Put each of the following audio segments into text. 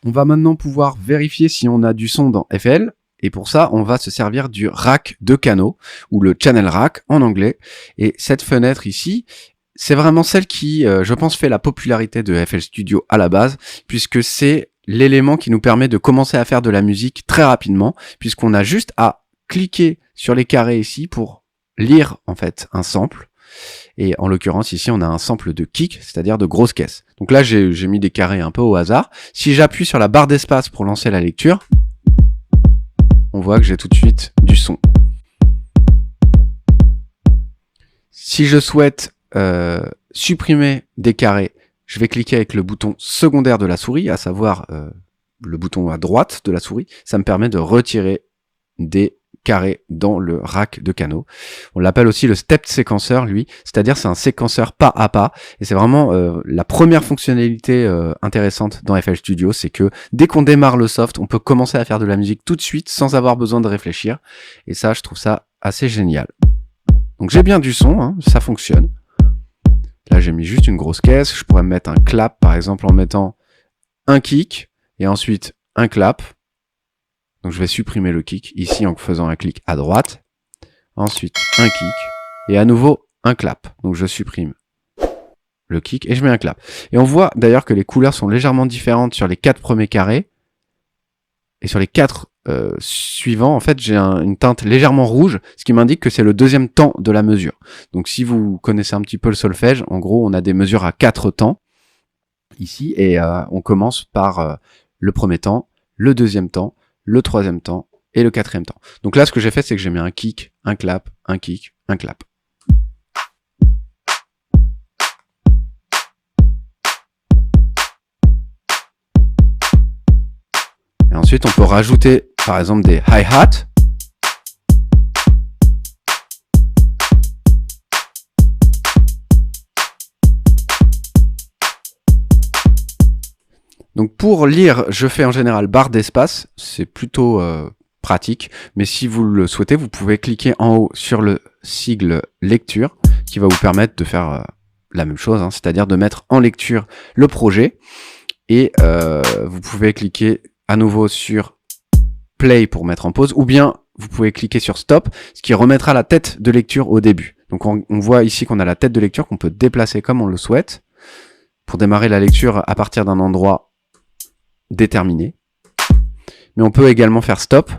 On va maintenant pouvoir vérifier si on a du son dans FL. Et pour ça, on va se servir du rack de canaux, ou le channel rack en anglais. Et cette fenêtre ici, c'est vraiment celle qui, je pense, fait la popularité de FL Studio à la base, puisque c'est l'élément qui nous permet de commencer à faire de la musique très rapidement, puisqu'on a juste à cliquer sur les carrés ici pour lire en fait un sample. Et en l'occurrence ici on a un sample de kick, c'est-à-dire de grosse caisse. Donc là j'ai mis des carrés un peu au hasard. Si j'appuie sur la barre d'espace pour lancer la lecture, on voit que j'ai tout de suite du son. Si je souhaite supprimer des carrés, je vais cliquer avec le bouton secondaire de la souris, à savoir le bouton à droite de la souris. Ça me permet de retirer des carré dans le rack de canaux. On l'appelle aussi le step séquenceur, lui, c'est-à-dire c'est un séquenceur pas à pas, et c'est vraiment la première fonctionnalité intéressante dans FL Studio, c'est que dès qu'on démarre le soft, on peut commencer à faire de la musique tout de suite sans avoir besoin de réfléchir, et ça, je trouve ça assez génial. Donc j'ai bien du son, hein, ça fonctionne. Là, j'ai mis juste une grosse caisse, je pourrais me mettre un clap, par exemple, en mettant un kick, et ensuite un clap. Donc je vais supprimer le kick ici en faisant un clic à droite, ensuite un kick, et à nouveau un clap. Donc je supprime le kick et je mets un clap. Et on voit d'ailleurs que les couleurs sont légèrement différentes sur les 4 premiers carrés, et sur les 4 suivants, en fait j'ai une teinte légèrement rouge, ce qui m'indique que c'est le deuxième temps de la mesure. Donc si vous connaissez un petit peu le solfège, en gros on a des mesures à 4 temps, ici, et on commence par le premier temps, le deuxième temps, le troisième temps et le quatrième temps. Donc là, ce que j'ai fait, c'est que j'ai mis un kick, un clap, un kick, un clap. Et ensuite, on peut rajouter, par exemple, des hi-hats. Donc pour lire, je fais en général barre d'espace, c'est plutôt pratique, mais si vous le souhaitez, vous pouvez cliquer en haut sur le sigle lecture, qui va vous permettre de faire la même chose, hein, c'est-à-dire de mettre en lecture le projet, et vous pouvez cliquer à nouveau sur play pour mettre en pause, ou bien vous pouvez cliquer sur stop, ce qui remettra la tête de lecture au début. Donc on voit ici qu'on a la tête de lecture qu'on peut déplacer comme on le souhaite, pour démarrer la lecture à partir d'un endroit déterminé, mais on peut également faire stop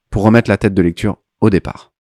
pour remettre la tête de lecture au départ.